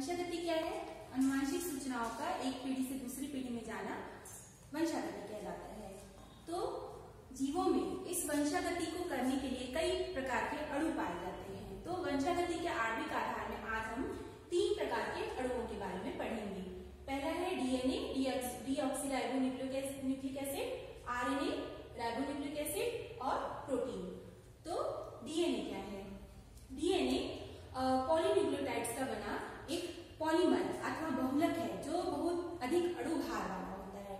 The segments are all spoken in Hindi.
वंशागति क्या है? अनुवांशिक सूचनाओं का एक पीढ़ी से दूसरी पीढ़ी में जाना वंशागति कहलाता है। तो जीवों में इस वंशागति को करने के लिए कई प्रकार के अणु पाए जाते हैं। तो वंशागति के आणविक आधार में आज हम 3 प्रकार के अणुओं के बारे में पढ़ेंगे। पहला है DNA, deoxyribonucleic acid, RNA, ribonucleic acid और प्रोटीन। तो डीएनए क्या है? डीएनए पॉलीन्यूक्लियोटाइड्स का बना एक पॉलीमर अथवा बहुलक है जो बहुत अधिक अणु भार वाला होता है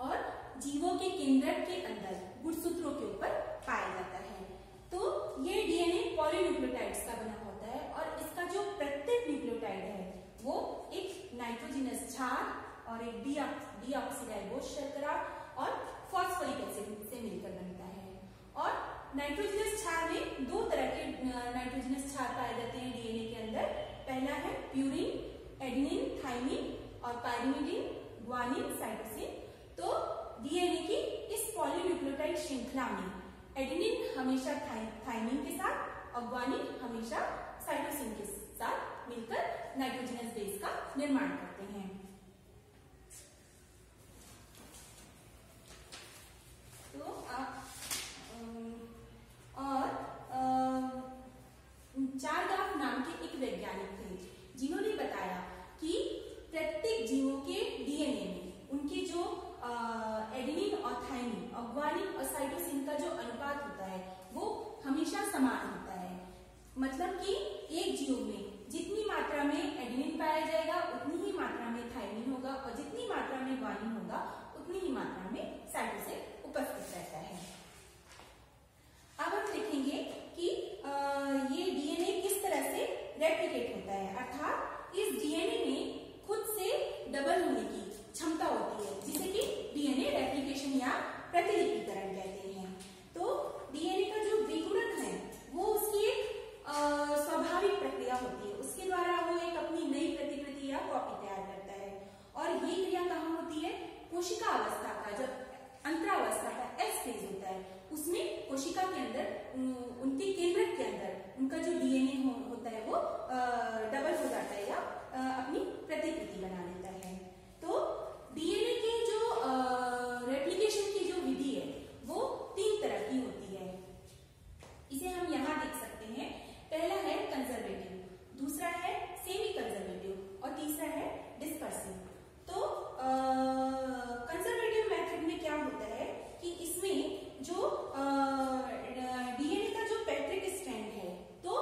और जीवों के केंद्रक के अंदर गुणसूत्रों के ऊपर पाया जाता है। तो ये डीएनए पॉलीन्यूक्लियोटाइड्स का बना होता है और इसका जो प्रत्येक न्यूक्लियोटाइड है वो एक नाइट्रोजनस क्षार और एक डीऑक्सीराइबोज शर्करा और फॉस्फोरिक एसिड से मिलकर बनता है। और नाइट्रोजनस क्षार में 2 तरह के नाइट्रोजनस क्षार पाए जाते हैं डीएनए के अंदर। पहला है प्यूरिन, एडेनिन, थाइमिन और पाइरिमिडिन, ग्वानिन, साइटोसिन। तो डीएनए की इस पॉलीन्यूक्लियोटाइड श्रृंखला में एडेनिन हमेशा थाइमिन के साथ और ग्वानिन हमेशा साइटोसिन के साथ मिलकर नाइट्रोजनस बेस का निर्माण करते हैं। तो चारगाफ नाम के एक वैज्ञानिक थे जिन्होंने बताया कि प्रत्येक जीवों के डीएनए में उनके जो एडेनिन और थाइमिन और ग्वानिन और साइटोसिन का जो अनुपात होता है वो हमेशा समान होता है। मतलब कि एक जीव में जितनी मात्रा में एडेनिन पाया जाएगा उतनी ही मात्रा में थाइमिन होगा और जितनी मात्रा में ग्वानिन होगा उतनी ही मात्रा में साइटोसिन उपस्थित रहता है। अब हम देखेंगे कि ये डीएनए किस तरह से रेप्लिकेट होता है, अर्थात इस डीएनए में खुद से डबल होने की क्षमता होती है जिसे कि डीएनए रेप्लिकेशन या प्रतिलिपिकरण कहते हैं। तो डीएनए का जो द्विगुणक है वो उसकी एक स्वाभाविक प्रक्रिया होती है, उसके द्वारा वो एक अपनी नई प्रतिकृति या कॉपी तैयार करता है। और ये क्रिया कहाँ होती है? कोशिका अवस्था का जब अंतरावस्था का एस फेज होता है उसमें कोशिका के अंदर उनके केंद्रक के अंदर उनका जो डीएनए होता है वो डबल हो जाता है या अपनी प्रतिकृति बना लेता है। तो डीएनए के जो रेप्लिकेशन की जो विधि है वो 3 तरह की होती है। इसे हम यहाँ देख सकते हैं। पहला है कंजर्वेटिव, दूसरा है सेमी कंजर्वेटिव और तीसरा है डिस्पर्सिव। तो कंजर्वेटिव मेथड में क्या होता है कि इसमें जो डीएनए का जो पैट्रिक स्ट्रैंड है तो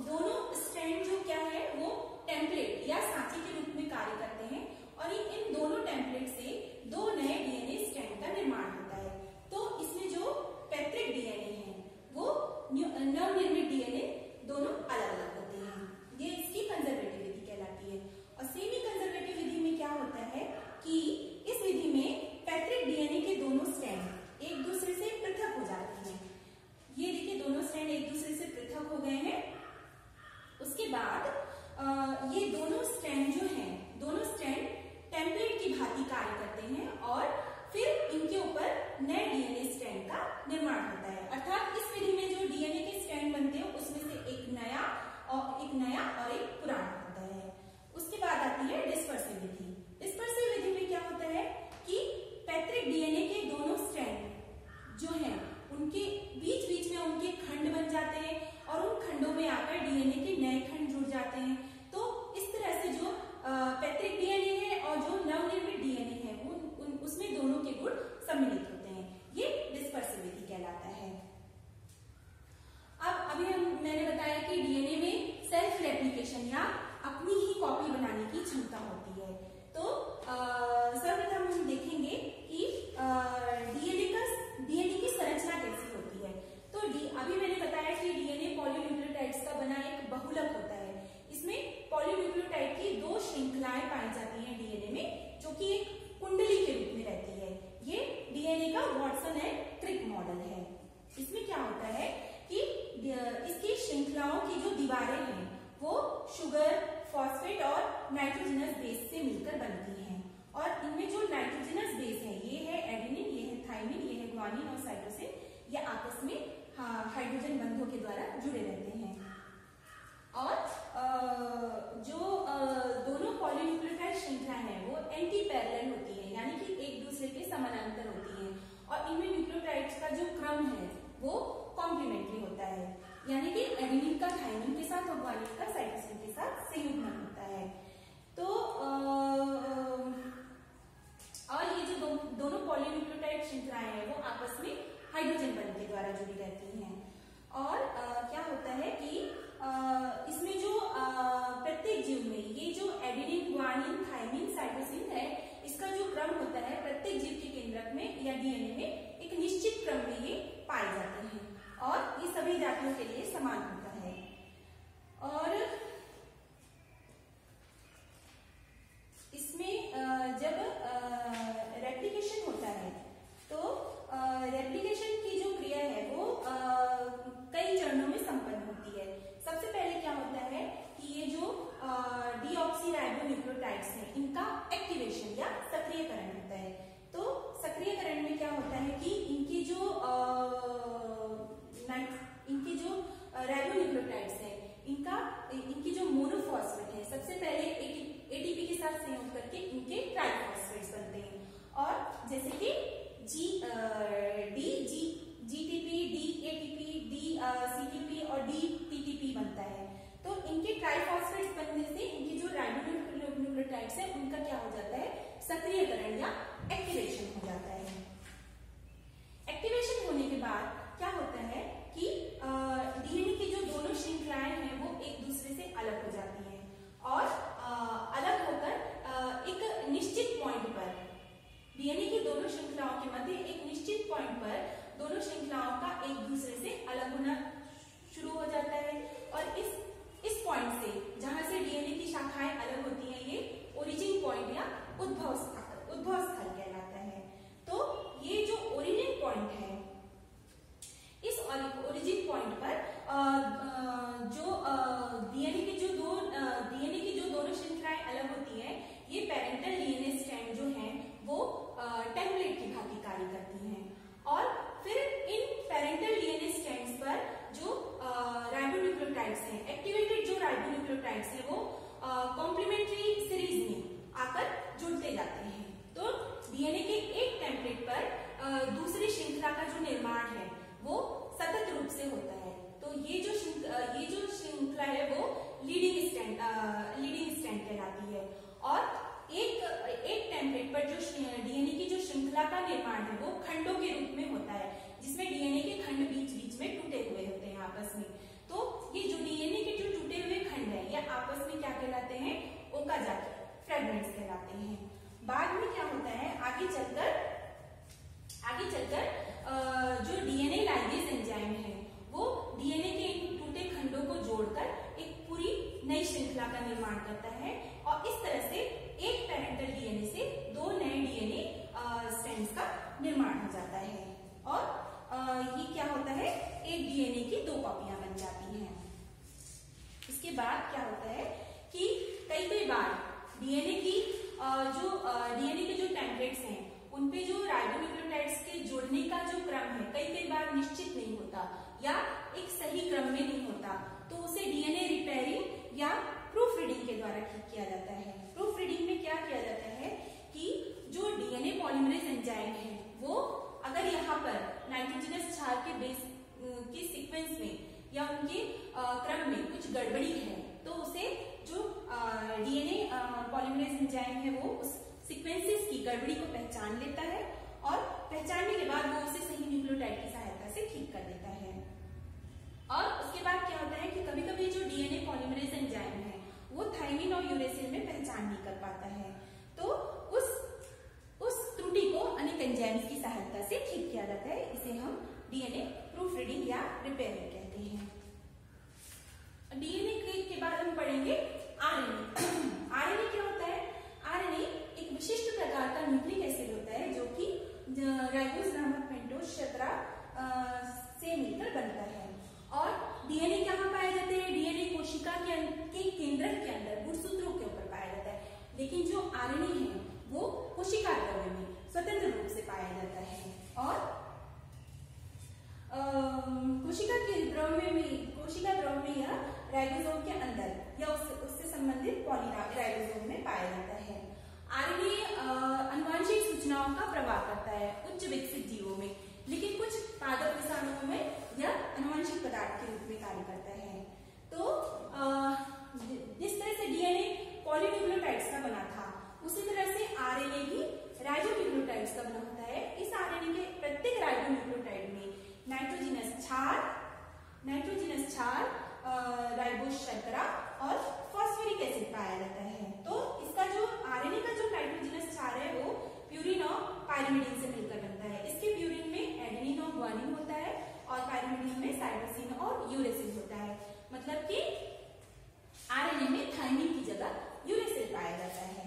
दोनों स्ट्रैंड जो क्या है वो टेम्पलेट या सांचे के रूप में कार्य करते हैं और इन दोनों टेम्पलेट से 2 नए डीएनए स्ट्रैंड का निर्माण होता है। तो इसमें जो पैट्रिक डीएनए है वो नवनिर्मित डीएनए दोनों अलग अलग होते हैं। ये इसकी कंजर्वेटिव विधि कहलाती है। और सेमी कंजर्वेटिव विधि में क्या होता है कि इस विधि में पैट्रिक डीएनए के दोनों स्ट्रैंड एक दूसरे से पृथक हो जाते हैं। ये देखिए दोनों स्ट्रैंड एक दूसरे से पृथक हो गए हैं। उसके बाद ये दोनों स्ट्रैंड जो हैं दोनों स्ट्रैंड टेम्पलेट की भांति कार्य करते हैं और फिर इनके ऊपर नए डीएनए स्ट्रैंड का निर्माण होता है। अर्थात इस विधि में जो डीएनए के स्ट्रैंड बनते हैं उसमें से एक नया और एक पुराना होता है। उसके बाद आती है डिस्पर्सिव विधि। डिस्पर्सिव विधि में क्या होता है कि पैट्रिक डीएनए के दोनों स्ट्रैंड जो हैं उनके बीच बीच में उनके खंड बन जाते हैं और उन खंडों में आकर डीएनए के नए खंड जुड़ जाते हैं। तो इस तरह से जो पैट्रिक डीएनए है और जो नवनिर्मित डीएनए है उसमें दोनों के गुण सम्मिलित होते हैं। ये डिस्पर्सिव विधि कहलाता है। अब मैंने बताया कि डीएनए में सेल्फ रेप्लिकेशन या अपनी ही कॉपी बनाने की क्षमता होती है। तो सर्वप्रथम हम देखेंगे कि डीएनए की संरचना कैसी होती है। तो अभी मैंने बताया कि डीएनए पॉलीन्यूक्लियोटाइड्स का बना एक बहुलक होता है। इसमें पॉलीन्यूक्लियोटाइड की 2 श्रृंखलाएं पाई जाती हैं डीएनए में जो कि एक कुंडली के रूप में रहती है। ये डीएनए का वॉटसन एंड क्रिक मॉडल है। इसमें क्या होता है कि इसकी श्रृंखलाओं की जो दीवारें हैं वो शुगर, फॉस्फेट और नाइट्रोजनस बेस से मिलकर बनती हैं। और इनमें जो नाइट्रोजनस बेस है ये है एडेनिन, ये है थाइमिन, ये है ग्वानिन और साइटोसिन, ये आपस में हाइड्रोजन बंधों के द्वारा जुड़े रहते हैं। और जो दोनों साथ ऑर्गेनिक का साइटोसिन के साथ संयुग्मन होता है। तो और ये जो दोनों पॉलीन्यूक्लियोटाइड श्रृंखलाएं हैं वो आपस में हाइड्रोजन बंध के द्वारा जुड़ी रहती हैं। और क्या होता है कि इसमें जो प्रत्येक जीव में ये जो एडेनिन, ग्वानिन, थाइमिन, साइटोसिन है, इसका जो क्रम होता है प्रत्येक जीव के केंद्रक में या डीएनए में एक निश्चित क्रम में ये पाए जाते हैं और ये सभी जातियों के लिए समान होता है। और इसमें जब रेप्लिकेशन होता है तो रेप्लिकेशन की जो क्रिया है वो कई चरणों में संपन्न होती है। सबसे पहले क्या होता है कि ये जो डीऑक्सीराइबोन्यूक्लियोटाइड्स हैं इनका एक्टिवेशन या सक्रियकरण होता है। तो सक्रियकरण में क्या होता है कि इनकी जो राइबोन्यूक्लियोटाइड्स हैं इनकी जो मोनोफॉस्फेट है सबसे पहले एटीपी के साथ संयोग करके इनके ट्राइफॉस्फेट्स बनते हैं। और जैसे कि जीटीपी, डीएटीपी, डीसीटीपी और डीटीटीपी बनता है। तो इनके ट्राइफॉस्फेट्स बनने से इनकी जो राइबोन्यूक्लियोटाइड्स है उनका क्या हो जाता है, सक्रियकरण या एक्टिवेशन हो जाता है। एक्टिवेशन होने के बाद क्या होता है कि डीएनए की जो दोनों श्रृंखलाएं हैं वो एक दूसरे से अलग हो जाती हैं और अलग होकर एक निश्चित पॉइंट पर डीएनए की दोनों श्रृंखलाओं के मध्य एक निश्चित पॉइंट पर दोनों श्रृंखलाओं का एक दूसरे से अलग होना शुरू हो जाता है। और इस पॉइंट से जहां से डीएनए की शाखाएं अलग होती हैं ये ओरिजिन पॉइंट या उद्भव स्थल कहलाता है। तो ये जो ओरिजिन पॉइंट है, इस ओरिजिन पॉइंट पर जो डीएनए की जो दोनों श्रृंखलाएं अलग होती हैं ये पेरेंटल डीएनए स्ट्रैंड जो हैं वो टेम्पलेट की भांति कार्य करती हैं। और फिर इन पेरेंटल डीएनए स्ट्रैंड्स पर जो राइबोन्यूक्लियोटाइड्स हैं, एक्टिवेटेड जो राइबोन्यूक्लियोटाइड्स हैं वो कॉम्प्लीमेंट्री सीरीज में आकर जुड़ते जाते हैं। तो डीएनए के एक टेम्पलेट पर दूसरी श्रृंखला का जो निर्माण है वो सतत रूप से होता है। तो ये जो श्रृंखला है वो लीडिंग स्ट्रैंड कहलाती है। और एक टेम्पलेट पर जो डीएनए की जो श्रृंखला का निर्माण है वो खंडों के रूप में होता है, जिसमें डीएनए के खंड बीच बीच में टूटे हुए होते हैं आपस में। तो ये जो डीएनए के जो टूटे हुए खंड है ये आपस में क्या कहलाते हैं, ओकाजाकी फ्रेगमेंट्स कहलाते हैं। बाद में क्या होता है, आगे चलकर जो डीएनए लाइगेज एंजाइम है वो डीएनए के इन टूटे खंडों को जोड़कर एक पूरी नई श्रृंखला का निर्माण करता है। और इस तरह से एक पेरेंटल डीएनए से दो नए डीएनए स्ट्रैंड्स का निर्माण हो जाता है। और ये क्या होता है, एक डीएनए की दो कॉपियां बन जाती हैं। इसके बाद क्या होता है कि कई बार डीएनए के जो टेम्पलेट्स हैं उनपे जो राइबोन्यूक्लियोटाइड्स के जुड़ने का जो क्रम है कई बार निश्चित नहीं होता या एक सही क्रम में नहीं होता। तो उसे डीएनए रिपेयरिंग या प्रूफ रीडिंग के द्वारा ठीक किया जाता है। प्रूफ रीडिंग में क्या किया जाता है कि जो डीएनए पॉलीमरेज एंजाइम है वो अगर यहाँ पर नाइट्रोजनस क्षार के बेस के सीक्वेंस में या उनके क्रम में कुछ गड़बड़ी है तो उसे जो डीएनए पॉलीमरेज एंजाइम है वो उस सीक्वेंसेस की गड़बड़ी को पहचान लेता है और पहचानने के बाद वो उसे सही न्यूक्लियोटाइड की सहायता से ठीक कर देता है। और उसके बाद क्या होता है कि कभी कभी जो डीएनए पॉलीमरेज एंजाइम है वो थाइमिन और यूरेसिल में पहचान नहीं कर पाता है। तो उस त्रुटि को अनेक एंजाइम्स की सहायता से ठीक किया जाता है। इसे हम डीएनए प्रूफ रीडिंग या रिपेयरिंग कहते हैं। डीएनए के बाद हम पढ़ेंगे आरएनए। आरएनए क्या होता है, आरएनए एक विशिष्ट प्रकार का न्यूक्लिक एसिड होता है जो कि राइबोज नामक पेंटोज शर्करा से मिलकर बनता है। और डीएनए कहाँ पाए जाते हैं, डीएनए कोशिका के केंद्रक के अंदर गुणसूत्रों के ऊपर पाया जाता है। लेकिन जो आरएनए है वो कोशिका द्रव्य में स्वतंत्र रूप से पाया जाता है। और कोशिका द्रव्य में यह राइबोसोम के अंदर या उससे संबंधित पॉलीराइबोसोम में पाया जाता है। आरएनए आनुवंशिक सूचनाओं का प्रवाह करता है उच्च विकसित जीवों में, लेकिन कुछ पादप विषाणुओं में यह आनुवंशिक पदार्थ के रूप में कार्य करता है। तो क्षार, राइबोज शर्करा और फॉस्फोरिक एसिड पाया जाता है। तो इसका जो आरएनए का जो नाइट्रोजनस क्षार है वो प्यूरिन और पायरिमिडीन से मिलकर बनता है। इसके प्यूरिन में एडेनिन और ग्वानिन होता है और पायरिमिडीन में साइटोसिन और यूरेसिल होता है। मतलब कि आरएनए में थायमिन की जगह यूरेसिल पाया जाता है।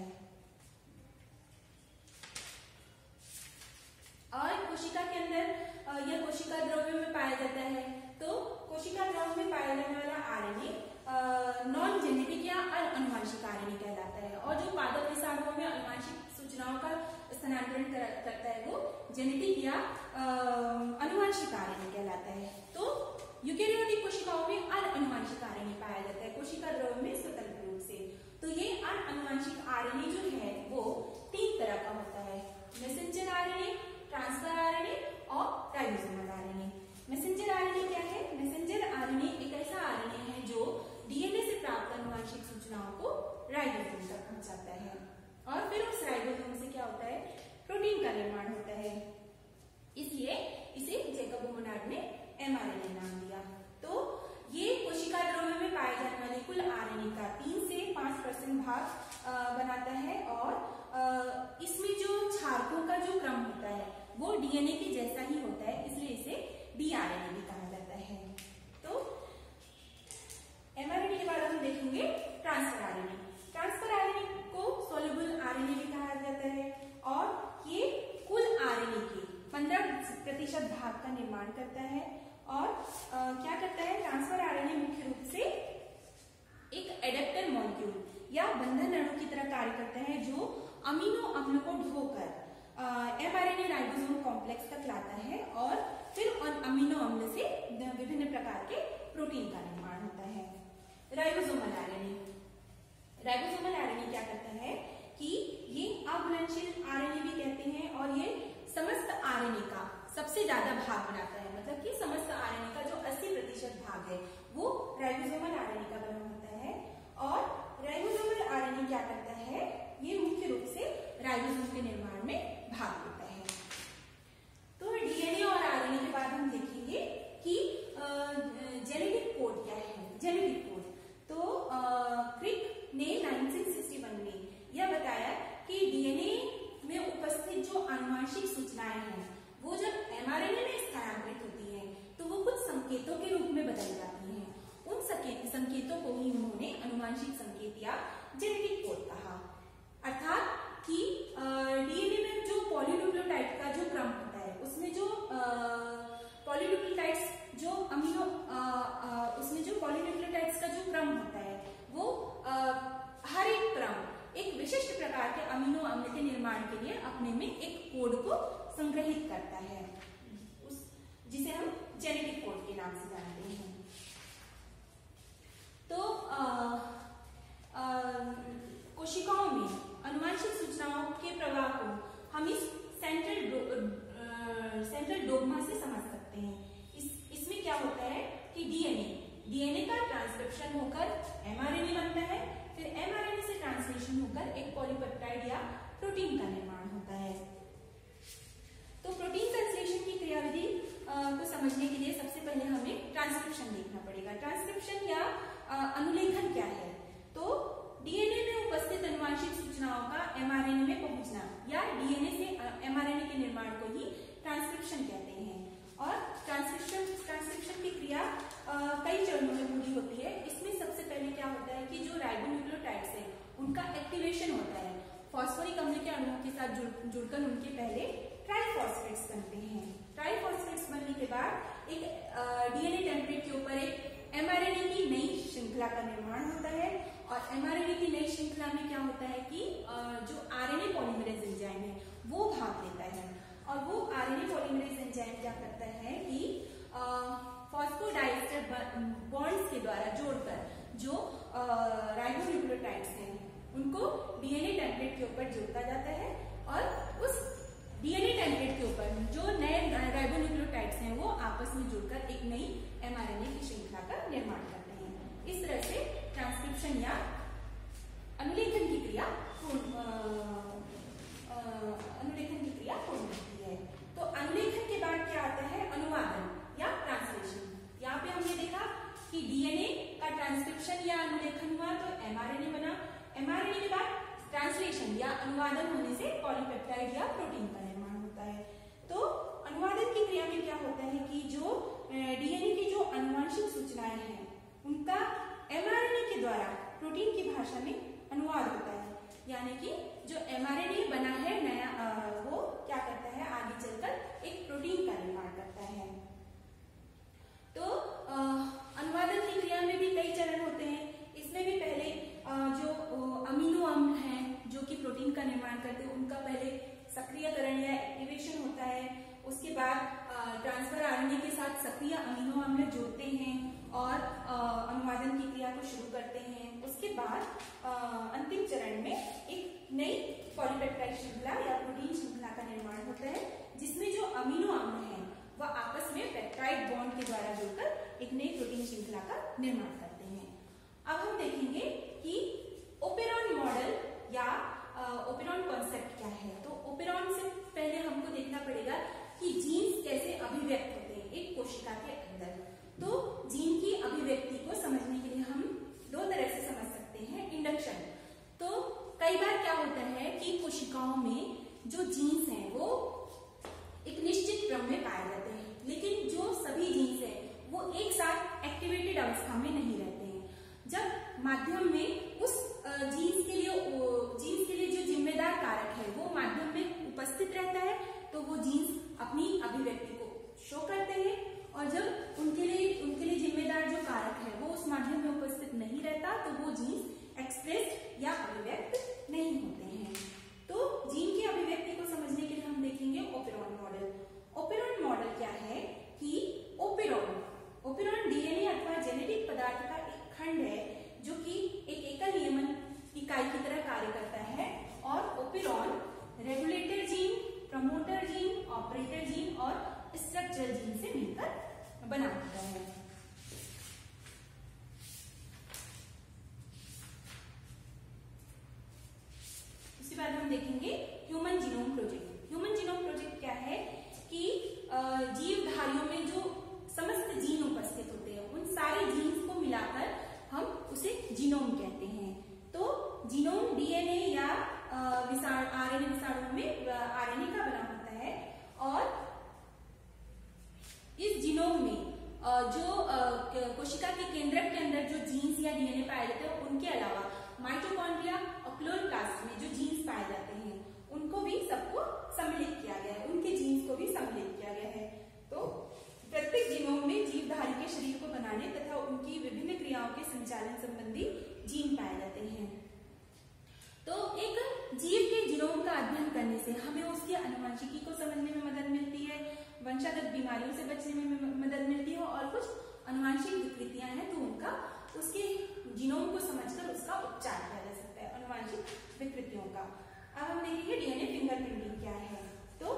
और कोशिका के अंदर यह कोशिका द्रव्य में पाया जाता है। तो कोशिका द्रव्य में पाया जाने वाला आरएनए नॉन जेनेटिक या अनुवांशिक आरएनए कहलाता है। और जो पादप विषाणुओं में अनुवांशिक सूचनाओं का स्थानांतरण करता है वो जेनेटिक या अनुवांशिक आरएनए कहलाता है। तो यूकेरियोटिक कोशिकाओं में अनुवांशिक आरएनए पाया जाता है, कोशिका द्रव्य में स्वतंत्र रूप से। तो ये अनुवांशिक आरएनए जो है वो 3 तरह का होता है, मैसेंजर आरएनए, ट्रांसफर आरएनए और राइबोसोमल आरएनए। मैसेंजर आरएनए क्या है? मैसेंजर आरएनए एक ऐसा आरएनए है जो डीएनए से प्राप्त अनुवांशिक सूचनाओं को राइबोसोम तक पहुंचाता है और फिर उस राइबोसोम से क्या होता है? प्रोटीन का निर्माण होता है। इसलिए इसे जैकब मोनार्ड ने एमआरएनए नाम दिया। तो ये कोशिका द्रव्य में पाए जाने वाले कुल आरएनए का 3 से 5% भाग बनाता है और इसमें जो क्षारकों का जो क्रम होता है वो डीएनए के जैसा ही होता है, इसलिए इसे डीआरएनए भी कहा जाता है। तो एमआरएनए के बाद हम देखेंगे ट्रांसफर आरएनए। ट्रांसफर आरएनए को सोल्यूबल आरएनए भी कहा जाता है और ये कुल आरएनए के 15% भाग का निर्माण करता है। और क्या करता है? ट्रांसफर आरएनए मुख्य रूप से एक एडेप्टर मॉलिक्यूल या बंधन अणु की तरह कार्य करता है जो अमीनो अम्ल को ढोकर एमआरएनए राइबोसोम कॉम्प्लेक्स तक लाता है और फिर उन अमीनो अम्ल से विभिन्न प्रकार के प्रोटीन का निर्माण होता है। Ribosomal RNA. राइबोसोमल आरएनए क्या करता है कि ये अघुलनशील आरएनए भी कहते हैं और ये समस्त आरएनए का सबसे ज्यादा भाग बनाता है। मतलब कि समस्त आरएनए का जो 80% भाग है वो राइबोसोमल आरएनए का बना होता है। और राइबोसोमल आरएनए क्या करता है? ये मुख्य रूप से राइबोसोम के निर्माण में भाग लेता है। तो डीएनए और आरएनए के बाद हम देखेंगे कि जेनेटिक कोड क्या है। जेनेटिक कोड तो क्रिक ने 1961 में यह बताया कि डीएनए में उपस्थित जो आनुवांशिक सूचनाएं हैं वो जब एमआरएनए में स्थानांतरित होती हैं तो वो कुछ संकेतों के रूप में बदल जाती हैं। उन संकेतों को ही उन्होंने आनुवांशिक संकेत या जेनेटिक कोड कहा। अर्थात कि डीएनए में जो पॉलीन्यूक्लियोटाइड का जो क्रम होता है उसमें जो पॉलीन्यूक्लियोटाइड्स जो अमीनो उसमें जो पॉलीन्यूक्लियोटाइड्स का जो क्रम होता है वो हर एक क्रम एक विशिष्ट प्रकार के अमीनो अम्ल के निर्माण के लिए अपने में एक कोड को संग्रहित करता है, जिसे हम जेनेटिक कोड के नाम से जानते हैं। तो कोशिकाओं में अनुवांशिक सूचनाओं के प्रवाह को हम इस सेंट्रल डोग्मा से समझ सकते हैं। इसमें क्या होता है कि डीएनए का ट्रांसक्रिप्शन होकर एमआरएनए बनता है, फिर एमआरएनए से ट्रांसलेशन होकर एक पॉलीपेप्टाइड या प्रोटीन का निर्माण होता है। तो प्रोटीन ट्रांसलेशन की क्रियाविधि को समझने के लिए सबसे पहले हमें ट्रांसक्रिप्शन देखना पड़ेगा। ट्रांसक्रिप्शन या अनुलेखन क्या है? तो डीएनए में उपस्थित अनुवांशिक सूचनाओं का एमआरएनए में पहुंचना या डीएनए से एमआरएनए के निर्माण को ही ट्रांसक्रिप्शन कहते हैं। और ट्रांसक्रिप्शन की क्रिया कई चरणों में पूरी होती है। इसमें सबसे पहले क्या होता है कि जो राइबोन्यूक्लियोटाइड्स हैं उनका एक्टिवेशन होता है। फॉस्फोरिक अम्ल के अणुओं के साथ जुड़कर उनके पहले ट्राइफॉस्फेट्स बनते हैं। ट्राइफॉस्फेट्स बनने के बाद एक डीएनए टेम्पलेट के ऊपर एक एमआरएनए की नई श्रृंखला का निर्माण होता है। और एमआरएनए की नई श्रृंखला में क्या होता है कि जो आरएनए पॉलीमरेज एंजाइम है वो भाग लेता है। और वो आरएनए पॉलीमरेज एंजाइम क्या करता है कि फॉस्फोडाइएस्टर बॉन्ड्स के द्वारा जोड़कर जो राइबोन्यूक्लियोटाइड्स हैं उनको डीएनए टेम्पलेट के ऊपर जोड़ता जाता है और उस डीएनए टेम्पलेट के ऊपर जो नए राइबोन्यूक्लियोटाइड्स हैं वो आपस में जुड़कर एक नई एमआरएनए की श्रृंखला का निर्माण करते हैं। इस तरह से ट्रांसक्रिप्शन या अनुलेखन की क्रिया पूर्ण होती है। तो अनुलेखन के बाद क्या आता है? अनुवादन या ट्रांसलेशन। यहाँ पे हमने देखा कि ट्रांसक्रिप्शन या अनुलेखन हुआ तो mRNA बना। mRNA के बाद ट्रांसलेशन या अनुवादन होने से पॉलीपेप्टाइड या प्रोटीन का निर्माण होता है। तो अनुवादन की क्रिया में क्या होता है कि जो डीएनए की जो आनुवंशिक सूचनाएं हैं उनका mRNA के द्वारा प्रोटीन की भाषा में अनुवाद होता है, यानी कि जो mRNA बना है नया वो क्या करता है आगे चलकर एक प्रोटीन का निर्माण करता है। तो अनुवादन की क्रिया में भी कई चरण होते हैं। इसमें भी पहले जो अमीनो अम्ल हैं जो कि प्रोटीन का निर्माण करते हैं उनका पहले सक्रियकरण या एक्टिवेशन होता है। उसके बाद ट्रांसफर आरएनए के साथ सक्रिय अमीनो अम्ल जोड़ते हैं और अनुवादन की क्रिया को शुरू करते हैं। उसके बाद अंतिम चरण में एक नई पॉलीपेप्टाइड श्रृंखला या प्रोटीन श्रृंखला का निर्माण होता है, जिसमें जो अमीनो अम्ल हैं वह आपस में पेप्टाइड बॉन्ड के द्वारा जुड़कर एक नई प्रोटीन श्रृंखला का निर्माण करते हैं। अब हम देखेंगे कि ओपेरॉन मॉडल या ओपेरॉन कॉन्सेप्ट क्या है। तो ओपेरॉन से पहले हमको देखना पड़ेगा कि जीन्स कैसे अभिव्यक्त होते हैं एक कोशिका के अंदर। तो जीन की अभिव्यक्ति को समझने के लिए हम दो तरह से समझ सकते हैं। इंडक्शन, तो कई बार क्या होता है कि कोशिकाओं में जो जीन्स हैं वो एक निश्चित क्रम में पाए जाते हैं, लेकिन जो सभी जीन्स हैं वो एक साथ एक्टिवेटेड अवस्था में नहीं रहते हैं। जब माध्यम में उस जीन्स के लिए जो जिम्मेदार कारक है वो माध्यम में उपस्थित रहता है तो वो जीन्स अपनी अभिव्यक्ति को शो करते हैं, और जब उनके लिए जिम्मेदार जो कारक है वो उस माध्यम में उपस्थित नहीं रहता तो वो जीन्स एक्सप्रेस या अभिव्यक्त नहीं होते हैं। तो जीन की अभिव्यक्ति को समझने के लिए हम देखेंगे ओपेरॉन मॉडल। ओपेरॉन मॉडल क्या है कि ओपेरॉन डीएनए अथवा जेनेटिक पदार्थ का एक खंड है जो कि एक एकल नियमन इकाई की तरह कार्य करता है, और operon regulator gene, promoter gene, operator gene और स्ट्रक्चरल जीन से मिलकर बना होता है। उसके बाद हम देखेंगे human genome project. Human genome project क्या है कि जीवधारियों में जो समस्त जीन उपस्थित होते हैं उन सारे जीन्स को मिलाकर हम उसे जीनोम कहते हैं। तो जीनोम डीएनए या आरएनए विषाणु में आरएनए का बना होता है, और इस जीनोम में जो कोशिका के केंद्रक के अंदर जो जीन्स या डीएनए पाए जाते हैं उनके अलावा माइटोकॉन्ड्रिया और क्लोरोप्लास्ट में जो जीन्स पाए जाते हैं उनको भी सबको सम्मिलित किया गया है, उनके जीन्स को भी सम्मिलित किया गया है। तो प्रत्येक जीनोम में जीवधारी के शरीर को बनाने तथा उनकी विभिन्न क्रियाओं के संचालन संबंधी जीन पाए जाते हैं। तो एक जीव के जीनोम का अध्ययन करने से हमें उसकी आनुवंशिकी को समझने में मदद मिलती है, वंशागत बीमारियों से बचने में मदद मिलती है, और कुछ आनुवंशिक विकृतियां हैं तो उनका उसके जीनोम को समझकर उसका उपचार किया जा सकता है आनुवंशिक विकृतियों का। अब हम देखेंगे डीएनए फिंगरप्रिंटिंग क्या है। तो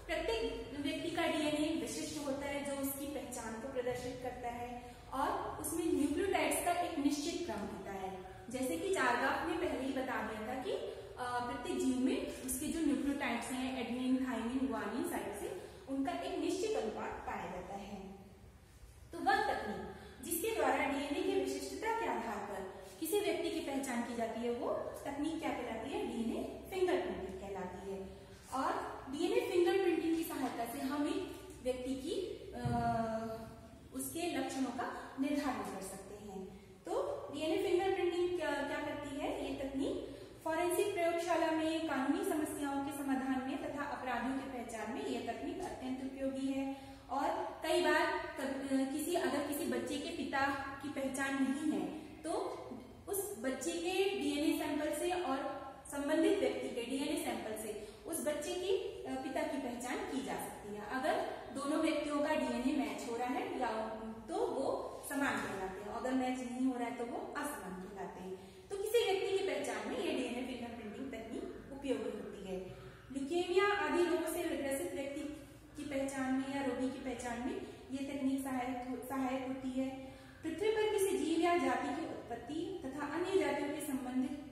प्रत्येक व्यक्ति का डीएनए विशिष्ट होता है जो उसकी पहचान को प्रदर्शित करता है, और उसमें न्यूक्लियोटाइड्स का एक निश्चित क्रम होता है। जैसे कि चारगाफ ने पहले ही बता दिया था कि प्रत्येक जीव में उसके जो न्यूक्लियोटाइड्स हैं एडेनिन, थाइमिन, गुआनिन साइड से उनका एक निश्चित अनुपात पाया जाता है। तो वह तकनीक जिसके द्वारा डीएनए की विशिष्टता के आधार पर किसी व्यक्ति की पहचान की जाती है वो तकनीक क्या कहलाती है, डीएनए फिंगरप्रिंटिंग कहलाती है। और डीएनए फिंगरप्रिंटिंग की सहायता से हम एक व्यक्ति की उसके लक्षणों का निर्धारण कर सकते हैं। तो डीएनए फिंगरप्रिंटिंग क्या करती है, ये तकनीक फॉरेंसिक प्रयोगशाला में कानूनी समस्याओं के समाधान में तथा अपराधियों की पहचान में यह तकनीक अत्यंत उपयोगी है। और कई बार अगर किसी बच्चे के पिता की पहचान नहीं है तो उस बच्चे के डीएनए सैंपल से और संबंधित व्यक्ति के डीएनए सैंपल से उस बच्चे की पिता की पहचान की जा सकती है। अगर दोनों व्यक्तियों का डीएनए मैच हो रहा है या तो वो समान कहलाते हैं, अगर मैच नहीं हो रहा है तो वो असमान कहलाते हैं। तो किसी व्यक्ति की पहचान में ये डीएनए फिंगरप्रिंटिंग तकनीक उपयोगी होती है। ल्यूकेमिया आदि रोगों से ग्रसित व्यक्ति की पहचान में या रोगी की पहचान में ये तकनीक सहायक होती है। पृथ्वी पर किसी जीव या जाति की उत्पत्ति तथा अन्य जातियों के संबंधित